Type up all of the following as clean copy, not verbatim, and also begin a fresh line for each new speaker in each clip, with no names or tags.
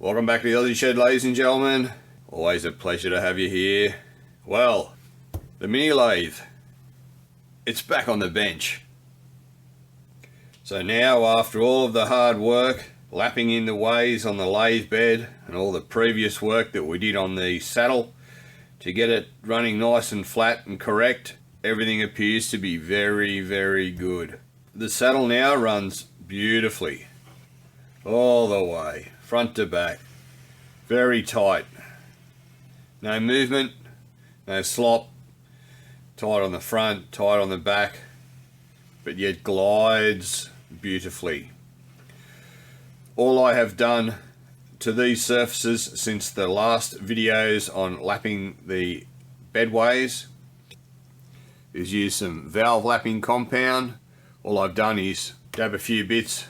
Welcome back to the Aussie Shed, ladies and gentlemen. Always a pleasure to have you here. Well, the mini lathe, it's back on the bench. So now, after all of the hard work, lapping in the ways on the lathe bed and all the previous work that we did on the saddle to get it running nice and flat and correct, everything appears to be very, very good. The saddle now runs beautifully all the way, front to back, very tight, no movement, no slop, tight on the front, tight on the back, but yet glides beautifully. All I have done to these surfaces since the last videos on lapping the bedways is use some valve lapping compound. All I've done is dab a few bits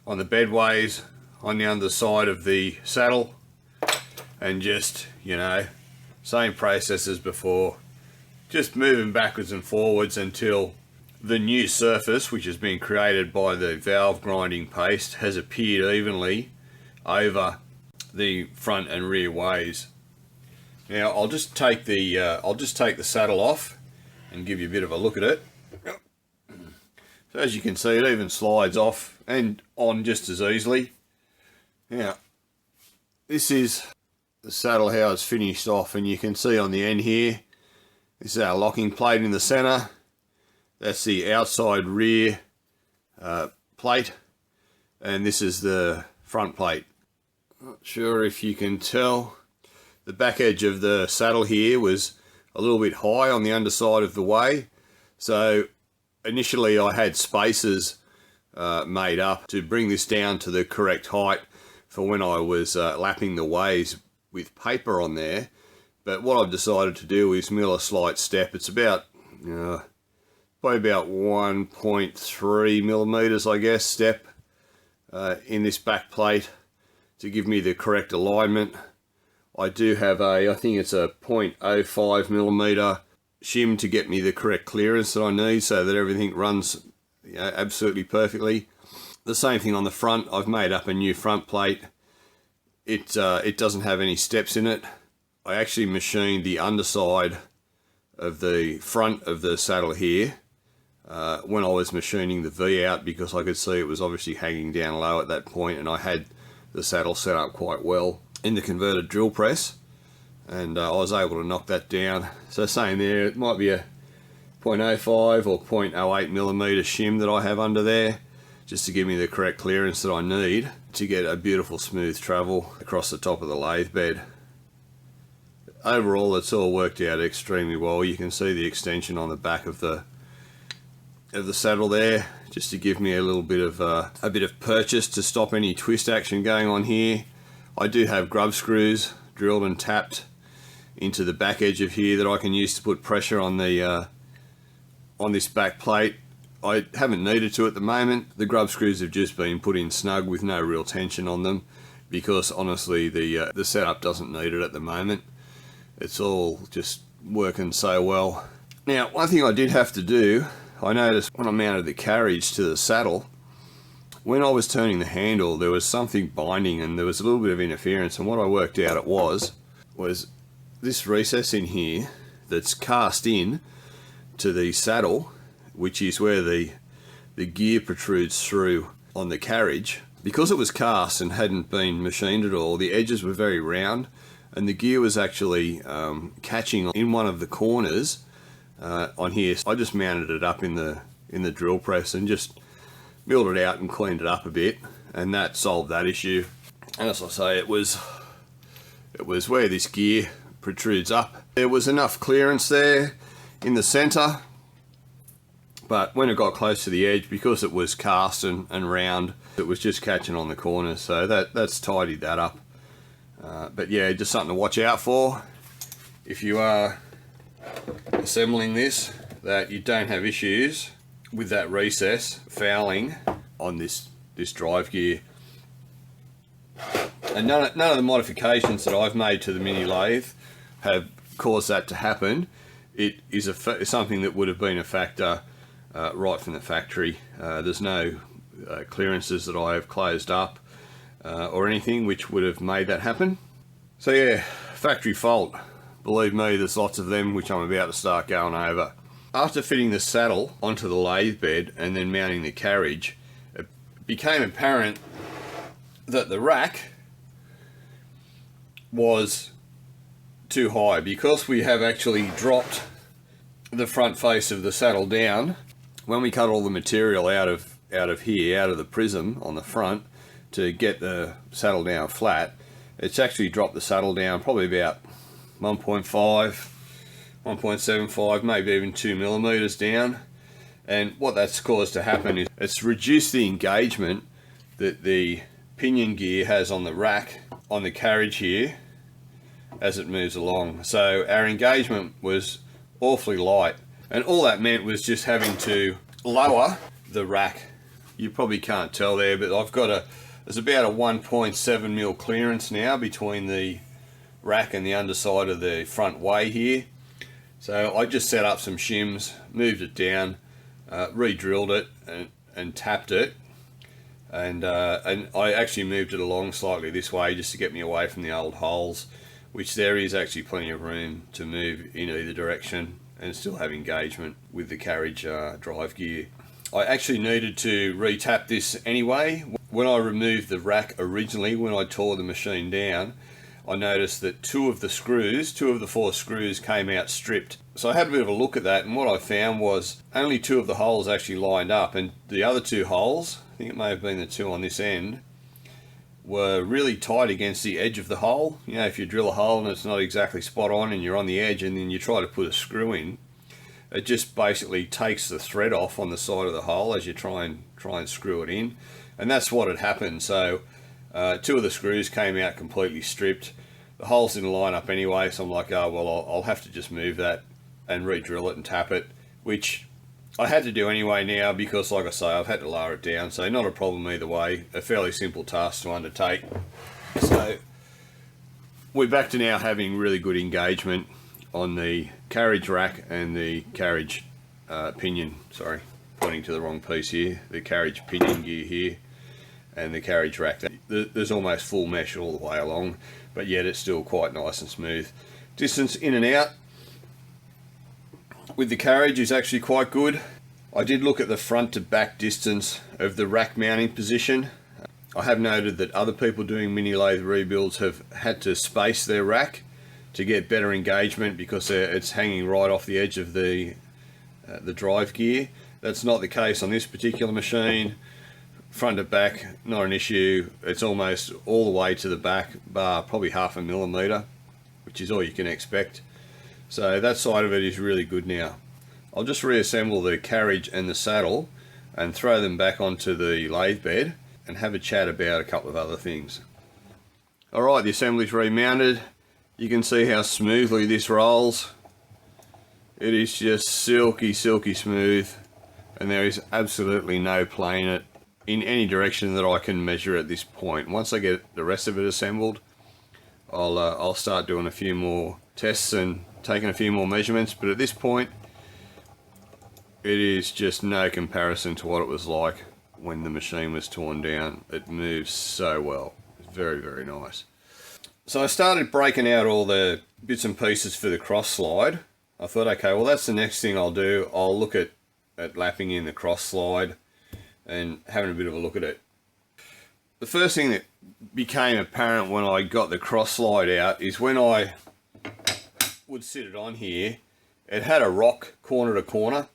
on the bedways on the underside of the saddle and just, you know, same process as before, just moving backwards and forwards until the new surface, which has been created by the valve grinding paste, has appeared evenly over the front and rear ways. Now I'll just take the saddle off and give you a bit of a look at it. So as you can see, it even slides off and on just as easily. Now, this is the saddle how it's finished off, and you can see on the end here, this is our locking plate in the center. That's the outside rear plate, and this is the front plate. Not sure if you can tell, the back edge of the saddle here was a little bit high on the underside of the way, so initially I had spacers made up to bring this down to the correct height for when I was lapping the ways with paper on there. But what I've decided to do is mill a slight step. It's about probably about 1.3 millimeters, I guess, step in this back plate to give me the correct alignment. I do have I think it's a 0.05 millimeter shim to get me the correct clearance that I need so that everything runs, you know, absolutely perfectly. The same thing on the front. I've made up a new front plate. It doesn't have any steps in it. I actually machined the underside of the front of the saddle here when I was machining the V out, because I could see it was obviously hanging down low at that point, and I had the saddle set up quite well in the converted drill press, and I was able to knock that down. So saying there, it might be a 0.05 or 0.08 millimeter shim that I have under there, just to give me the correct clearance that I need to get a beautiful smooth travel across the top of the lathe bed. Overall, it's all worked out extremely well. You can see the extension on the back of the saddle there, just to give me a little bit of purchase to stop any twist action going on here. I do have grub screws drilled and tapped into the back edge of here that I can use to put pressure on the on this back plate. I haven't needed to at the moment. The grub screws have just been put in snug with no real tension on them, because honestly the setup doesn't need it at the moment. It's all just working so well. Now, one thing I did have to do, I noticed when I mounted the carriage to the saddle, when I was turning the handle, there was something binding and there was a little bit of interference, and what I worked out it was this recess in here that's cast in to the saddle, which is where the gear protrudes through on the carriage. Because it was cast and hadn't been machined at all, the edges were very round, and the gear was actually catching in one of the corners on here. So I just mounted it up in the drill press and just milled it out and cleaned it up a bit, and that solved that issue. And as I say, it was where this gear protrudes up. There was enough clearance there in the center, but when it got close to the edge, because it was cast and round, it was just catching on the corners, so that's tidied that up. But yeah, just something to watch out for if you are assembling this, that you don't have issues with that recess fouling on this drive gear. And none of the modifications that I've made to the mini lathe have caused that to happen. It is something that would have been a factor right from the factory. There's no clearances that I have closed up. or anything which would have made that happen. So yeah, factory fault. Believe me, there's lots of them which I'm about to start going over. After fitting the saddle onto the lathe bed and then mounting the carriage, it became apparent that the rack was too high, because we have actually dropped the front face of the saddle down. When we cut all the material out of here, out of the prism on the front to get the saddle down flat, it's actually dropped the saddle down probably about 1.5, 1.75, maybe even 2 millimeters down. And what that's caused to happen is it's reduced the engagement that the pinion gear has on the rack, on the carriage here, as it moves along. So our engagement was awfully light, and all that meant was just having to lower the rack. You probably can't tell there, but there's about a 1.7 mil clearance now between the rack and the underside of the front way here. So I just set up some shims, moved it down, re-drilled it and tapped it, and I actually moved it along slightly this way just to get me away from the old holes, which there is actually plenty of room to move in either direction and still have engagement with the carriage drive gear. I actually needed to re-tap this anyway. When I removed the rack originally, when I tore the machine down, I noticed that two of the 4 screws came out stripped. So I had a bit of a look at that, and what I found was only 2 of the holes actually lined up, and the other 2 holes, I think it may have been the 2 on this end, were really tight against the edge of the hole. You know, if you drill a hole and it's not exactly spot on and you're on the edge and then you try to put a screw in, it just basically takes the thread off on the side of the hole as you try and screw it in. And that's what had happened. So 2 of the screws came out completely stripped. The holes didn't line up anyway, so I'm like, oh well, I'll have to just move that and re-drill it and tap it, which I had to do anyway now, because like I say, I've had to lower it down, so not a problem either way. A fairly simple task to undertake. So we're back to now having really good engagement on the carriage rack and the carriage pinion, sorry, pointing to the wrong piece here, the carriage pinion gear here and the carriage rack. There's almost full mesh all the way along, but yet it's still quite nice and smooth. Distance in and out with the carriage is actually quite good. I did look at the front to back distance of the rack mounting position. I have noted that other people doing mini lathe rebuilds have had to space their rack to get better engagement because it's hanging right off the edge of the drive gear. That's not the case on this particular machine. Front to back, not an issue. It's almost all the way to the back, bar probably 0.5 millimeter, which is all you can expect. So that side of it is really good now. I'll just reassemble the carriage and the saddle and throw them back onto the lathe bed and have a chat about a couple of other things. Alright, the assembly's remounted. You can see how smoothly this rolls. It is just silky smooth, and there is absolutely no play in it in any direction that I can measure at this point. Once I get the rest of it assembled, I'll start doing a few more tests and taking a few more measurements, but at this point it is just no comparison to what it was like when the machine was torn down. It moves so well. It's very nice. So I started breaking out all the bits and pieces for the cross slide. I thought, okay, well that's the next thing I'll do. I'll look at lapping in the cross slide and having a bit of a look at it. The first thing that became apparent when I got the cross slide out is when I would sit it on here, it had a rock corner to corner,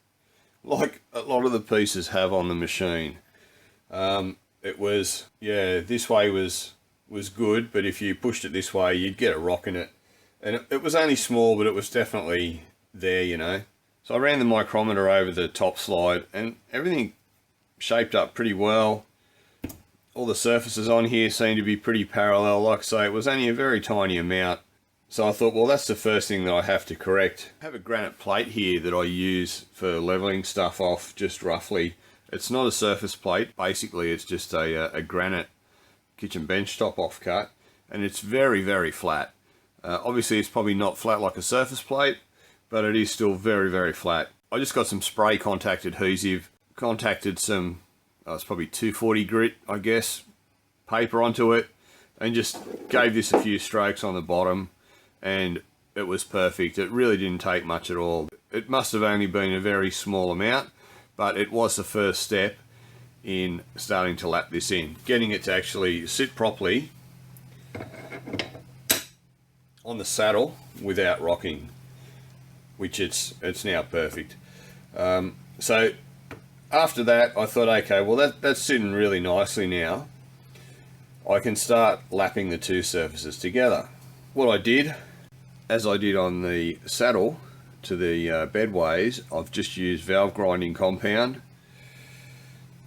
like a lot of the pieces have on the machine. It was, yeah, this way was good, but if you pushed it this way, you'd get a rock in it. And it was only small, but it was definitely there, you know. So I ran the micrometer over the top slide and everything shaped up pretty well. All the surfaces on here seem to be pretty parallel. Like I say, it was only a very tiny amount. So I thought, well, that's the first thing that I have to correct. I have a granite plate here that I use for leveling stuff off, just roughly. It's not a surface plate. Basically, it's just a granite kitchen bench top offcut, and it's very flat. Obviously, it's probably not flat like a surface plate, but it is still very flat. I just got some spray contact adhesive, contacted some, it's probably 240 grit, I guess, paper onto it and just gave this a few strokes on the bottom, and it was perfect. It really didn't take much at all. It must have only been a very small amount, but it was the first step in starting to lap this in, getting it to actually sit properly on the saddle without rocking, which it's now perfect. So after that, I thought, okay, well that's sitting really nicely now. I can start lapping the two surfaces together. What I did, as I did on the saddle to the bedways, I've just used valve grinding compound.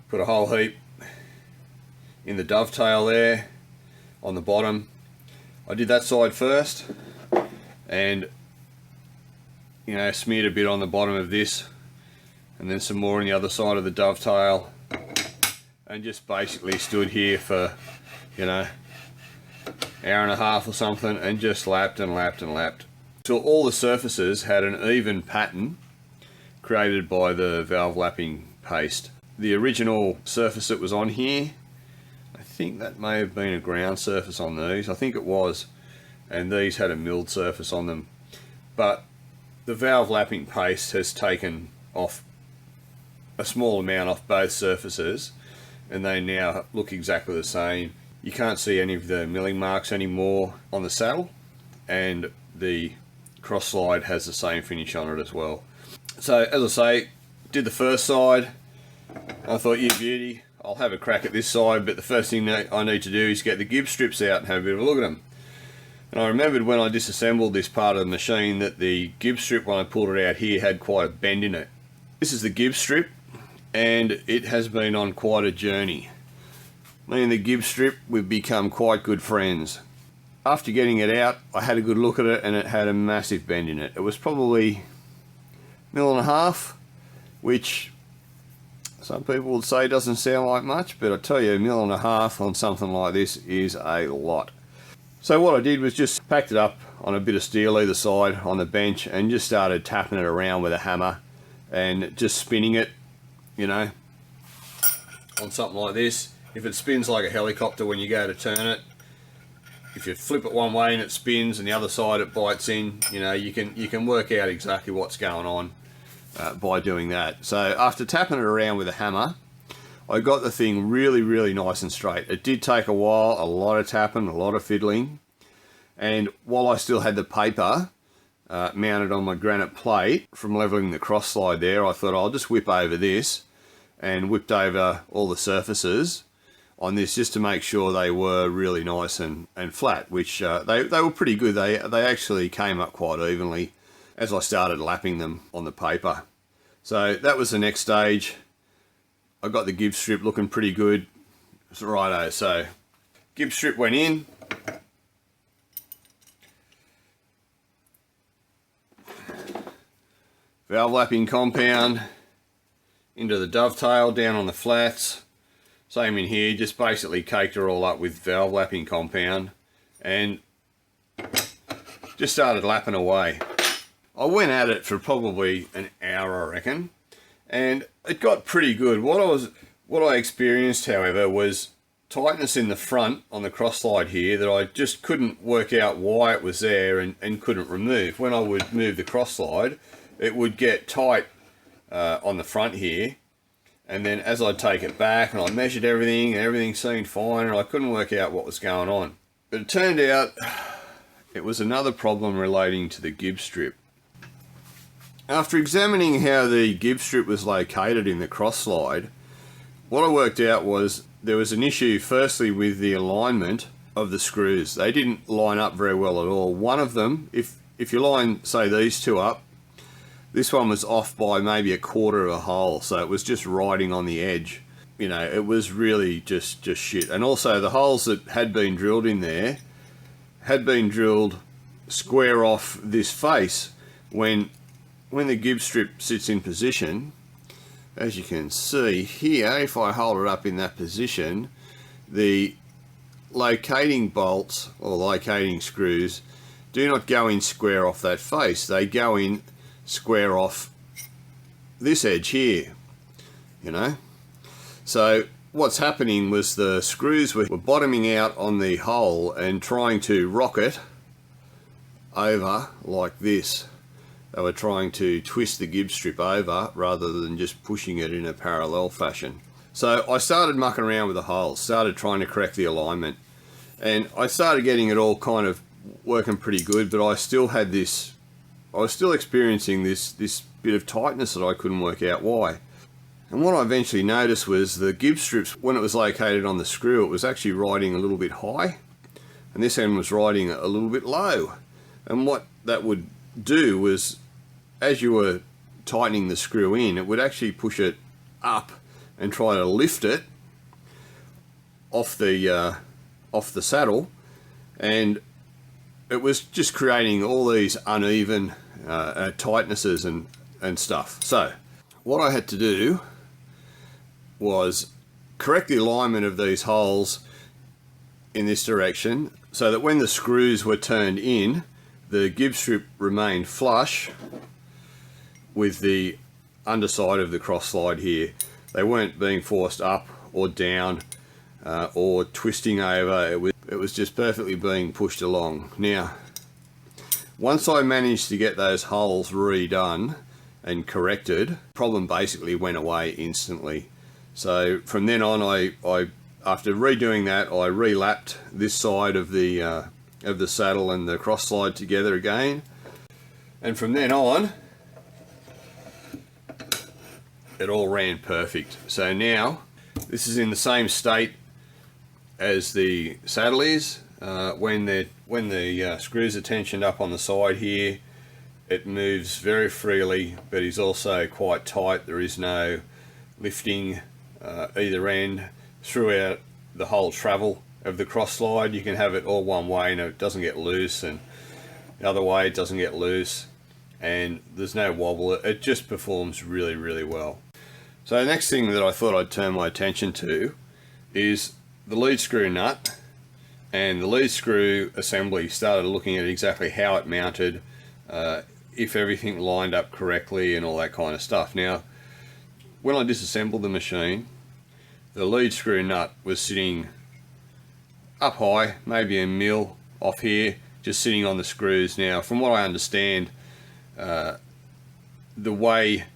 Put a whole heap in the dovetail there on the bottom. I did that side first, and smeared a bit on the bottom of this, and then some more on the other side of the dovetail, and just basically stood here for hour and a half or something, and just lapped and lapped and lapped till all the surfaces had an even pattern created by the valve lapping paste. The original surface that was on here, I think that may have been a ground surface on these, I think it was, and these had a milled surface on them, but the valve lapping paste has taken off a small amount off both surfaces, and they now look exactly the same. You can't see any of the milling marks anymore on the saddle, and the cross slide has the same finish on it as well. So as I say, did the first side. I thought, you beauty, I'll have a crack at this side, but the first thing that I need to do is get the gib strips out and have a bit of a look at them. And I remembered when I disassembled this part of the machine that the gib strip, when I pulled it out here, had quite a bend in it. This is the gib strip, and it has been on quite a journey. Me and the gib strip, we've become quite good friends. After getting it out, I had a good look at it, and it had a massive bend in it. It was probably 1.5 mil, which some people would say doesn't sound like much, but I tell you, 1.5 mil on something like this is a lot. So what I did was just packed it up on a bit of steel either side on the bench, and just started tapping it around with a hammer and just spinning it, on something like this. If it spins like a helicopter when you go to turn it, if you flip it one way and it spins and the other side it bites in, you can work out exactly what's going on by doing that. So after tapping it around with a hammer, I got the thing really, really nice and straight. It did take a while, a lot of tapping, a lot of fiddling, and while I still had the paper mounted on my granite plate from leveling the cross slide there, I thought I'll just whip over this, and whipped over all the surfaces on this just to make sure they were really nice and flat, which they were pretty good. They actually came up quite evenly as I started lapping them on the paper. So that was the next stage. I got the gib strip looking pretty good. It's righto, so gib strip went in. Valve lapping compound into the dovetail down on the flats. Same in here, just basically caked her all up with valve lapping compound and just started lapping away. I went at it for probably an hour, I reckon, and it got pretty good. What I experienced, however, was tightness in the front on the cross slide here that I just couldn't work out why it was there and couldn't remove. When I would move the cross slide, it would get tight on the front here, and then as I'd take it back and I measured everything and everything seemed fine, and I couldn't work out what was going on. But it turned out it was another problem relating to the gib strip. After examining how the gib strip was located in the cross slide, what I worked out was there was an issue firstly with the alignment of the screws. They didn't line up very well at all. One of them, if you line, say, these two up, this one was off by maybe 1/4 of a hole, so it was just riding on the edge. It was really just shit. And also the holes that had been drilled in there had been drilled square off this face. When the gib strip sits in position, as you can see here, if I hold it up in that position, the locating bolts or locating screws do not go in square off that face. They go in square off this edge here, So what's happening was the screws were bottoming out on the hole and trying to rock it over like this. They were trying to twist the gib strip over rather than just pushing it in a parallel fashion. So I started mucking around with the holes, started trying to correct the alignment, and I started getting it all kind of working pretty good, but I still had this, I was still experiencing this bit of tightness that I couldn't work out why. And what I eventually noticed was the gib strips, when it was located on the screw, it was actually riding a little bit high, and this end was riding a little bit low. And what that would do was, as you were tightening the screw in, it would actually push it up and try to lift it off the saddle, and it was just creating all these uneven tightnesses and stuff. So what I had to do was correct the alignment of these holes in this direction so that when the screws were turned in, the gib strip remained flush with the underside of the cross slide here. They weren't being forced up or down or twisting over. It was just perfectly being pushed along. Now, once I managed to get those holes redone and corrected, the problem basically went away instantly. So from then on, I after redoing that, I relapped this side of the saddle and the cross slide together again, and from then on it all ran perfect. So now this is in the same state as the saddle is. When the screws are tensioned up on the side here, it moves very freely, but is also quite tight. There is no lifting either end throughout the whole travel of the cross slide. You can have it all one way and it doesn't get loose, and the other way it doesn't get loose, and there's no wobble. It just performs really, really well. So the next thing that I thought I'd turn my attention to is the lead screw nut and the lead screw assembly. Started looking at exactly how it mounted, if everything lined up correctly and all that kind of stuff. Now, when I disassembled the machine, the lead screw nut was sitting up high, maybe a mil off here, just sitting on the screws. Now, from what I understand, the way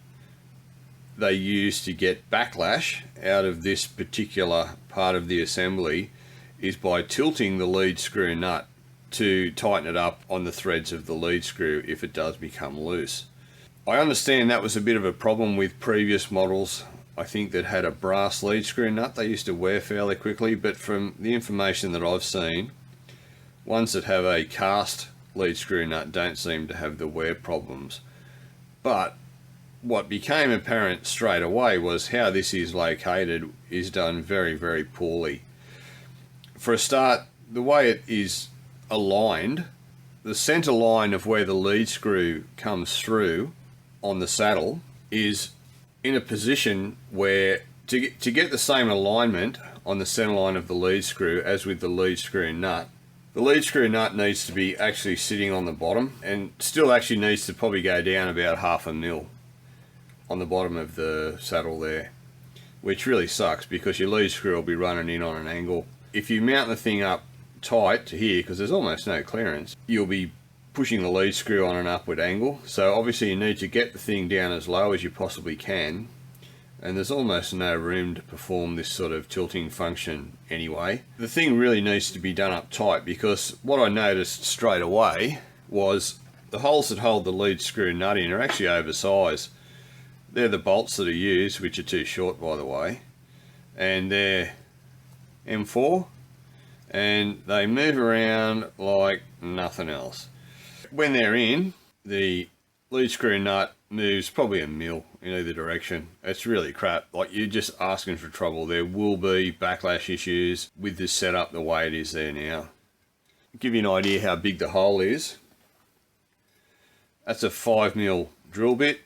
they use to get backlash out of this particular part of the assembly is by tilting the lead screw nut to tighten it up on the threads of the lead screw if it does become loose. I understand that was a bit of a problem with previous models, I think, that had a brass lead screw nut. They used to wear fairly quickly, but from the information that I've seen, ones that have a cast lead screw nut don't seem to have the wear problems. But what became apparent straight away was how this is located is done very, very poorly. For a start, the way it is aligned, the center line of where the lead screw comes through on the saddle is in a position where to get the same alignment on the center line of the lead screw as with the lead screw nut, the lead screw nut needs to be actually sitting on the bottom, and still actually needs to probably go down about 1/2 mil on the bottom of the saddle there, which really sucks because your lead screw will be running in on an angle. If you mount the thing up tight to here, because there's almost no clearance, you'll be pushing the lead screw on an upward angle. So obviously you need to get the thing down as low as you possibly can, and there's almost no room to perform this sort of tilting function anyway. The thing really needs to be done up tight, because what I noticed straight away was the holes that hold the lead screw nut in are actually oversized. They're the bolts that are used, which are too short by the way, and they're M4, and they move around like nothing else. When they're in, the lead screw nut moves probably a mil in either direction. It's really crap. Like, you're just asking for trouble. There will be backlash issues with this setup the way it is there now. To give you an idea how big the hole is, that's a 5 mil drill bit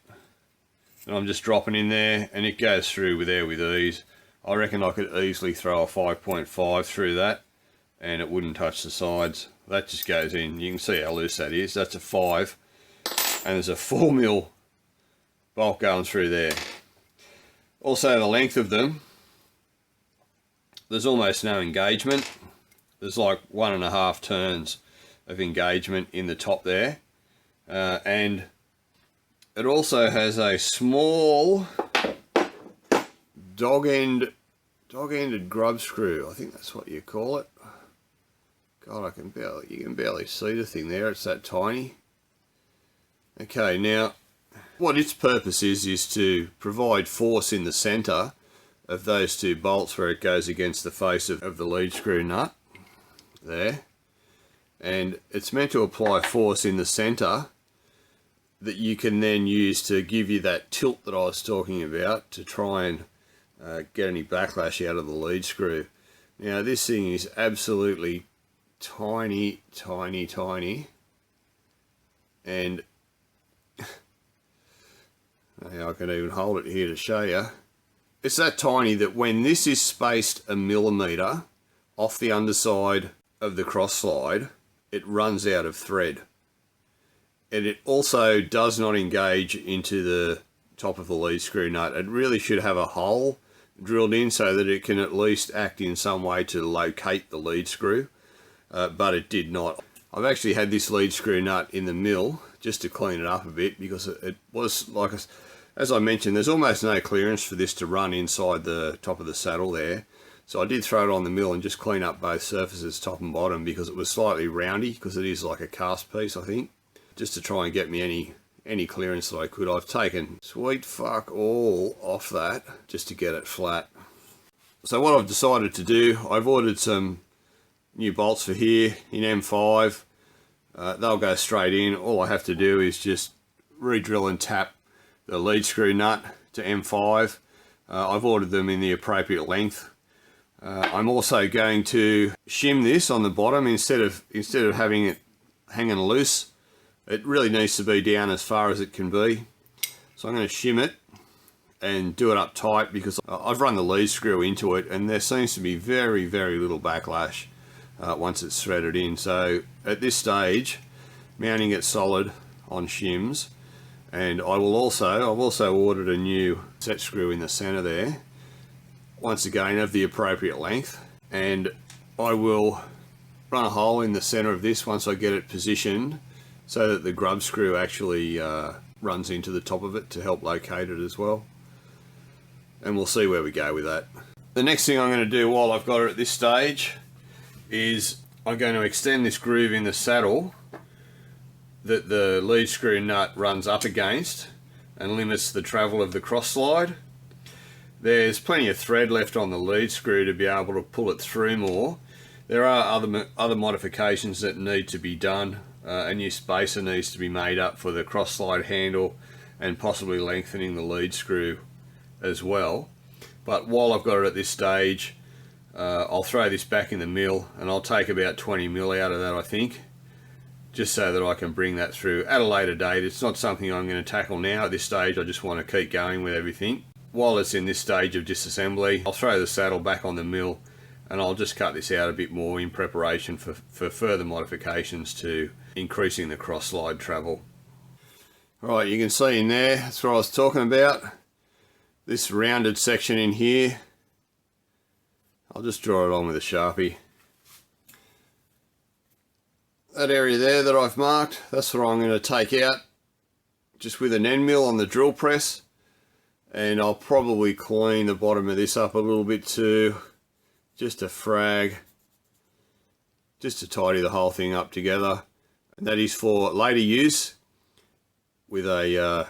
that I'm just dropping in there, and it goes through with ease. I reckon I could easily throw a 5.5 through that and it wouldn't touch the sides. That just goes in. You can see how loose that is. That's a 5, and there's a 4 mil bolt going through there. Also, the length of them there's almost no engagement. There's like 1.5 turns of engagement in the top there, and it also has a small dog-ended grub screw. I think that's what you call it. God, you can barely see the thing there. It's that tiny. Okay, now what its purpose is to provide force in the center of those two bolts where it goes against the face of the lead screw nut there, and it's meant to apply force in the center that you can then use to give you that tilt that I was talking about to try and get any backlash out of the lead screw. Now this thing is absolutely tiny, and I can even hold it here to show you. It's that tiny that when this is spaced 1 millimeter off the underside of the cross slide, it runs out of thread. And it also does not engage into the top of the lead screw nut. It really should have a hole drilled in so that it can at least act in some way to locate the lead screw, but it did not. I've actually had this lead screw nut in the mill just to clean it up a bit, because it was like, as I mentioned, there's almost no clearance for this to run inside the top of the saddle there. So I did throw it on the mill and just clean up both surfaces, top and bottom, because it was slightly roundy, because it is like a cast piece, I think, just to try and get me any clearance that I could. I've taken sweet fuck all off that just to get it flat. So what I've decided to do, I've ordered some new bolts for here in M5. They'll go straight in. All I have to do is just re-drill and tap the lead screw nut to M5. I've ordered them in the appropriate length. I'm also going to shim this on the bottom instead of having it hanging loose. It really needs to be down as far as it can be. So I'm going to shim it and do it up tight, because I've run the lead screw into it and there seems to be very little backlash once it's threaded in. So at this stage, mounting it solid on shims, and I've also ordered a new set screw in the center there, once again of the appropriate length, and I will run a hole in the center of this once I get it positioned so that the grub screw actually runs into the top of it to help locate it as well, and we'll see where we go with that. The next thing I'm going to do while I've got it at this stage is I'm going to extend this groove in the saddle that the lead screw nut runs up against and limits the travel of the cross slide. There's plenty of thread left on the lead screw to be able to pull it through more. There are other modifications that need to be done. A new spacer needs to be made up for the cross slide handle and possibly lengthening the lead screw as well. But while I've got it at this stage, I'll throw this back in the mill and I'll take about 20 mil out of that, I think, just so that I can bring that through at a later date. It's not something I'm going to tackle now. At this stage I just want to keep going with everything. While it's in this stage of disassembly, I'll throw the saddle back on the mill and I'll just cut this out a bit more in preparation for further modifications to increasing the cross slide travel. Right, you can see in there, that's what I was talking about. This rounded section in here, I'll just draw it on with a Sharpie. That area there that I've marked, that's what I'm going to take out just with an end mill on the drill press, and I'll probably clean the bottom of this up a little bit too, just to frag, just to tidy the whole thing up together. And that is for later use with a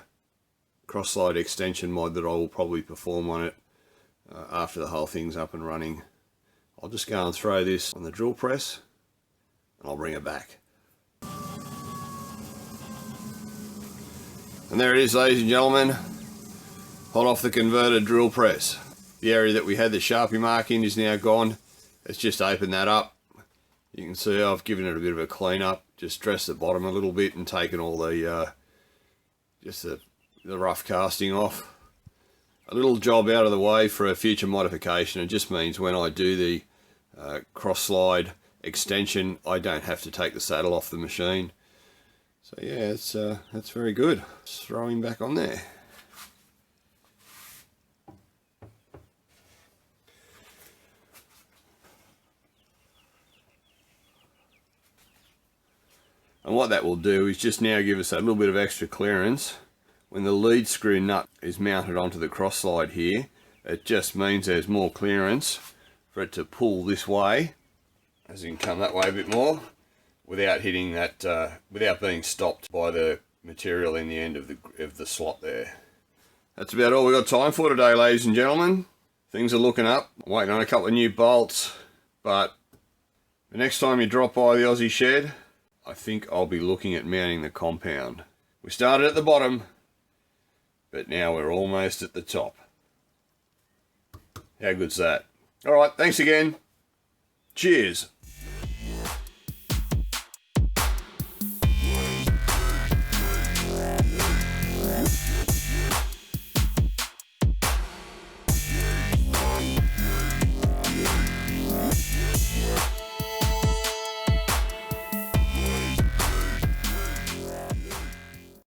cross slide extension mod that I will probably perform on it after the whole thing's up and running. I'll just go and throw this on the drill press and I'll bring it back. And there it is, ladies and gentlemen, hot off the converted drill press. The area that we had the Sharpie mark in is now gone. Let's just open that up. You can see I've given it a bit of a clean up, just dressed the bottom a little bit and taken all the just the rough casting off. A little job out of the way for a future modification. It just means when I do the cross slide extension, I don't have to take the saddle off the machine. So yeah, that's very good. Just throw him back on there. And what that will do is just now give us a little bit of extra clearance. When the lead screw nut is mounted onto the cross slide here, it just means there's more clearance for it to pull this way, as you can come that way a bit more, without hitting that, without being stopped by the material in the end of the slot there. That's about all we've got time for today, ladies and gentlemen. Things are looking up. I'm waiting on a couple of new bolts, but the next time you drop by the Aussie shed, I think I'll be looking at mounting the compound. We started at the bottom, but now we're almost at the top. How good's that? Alright, thanks again. Cheers.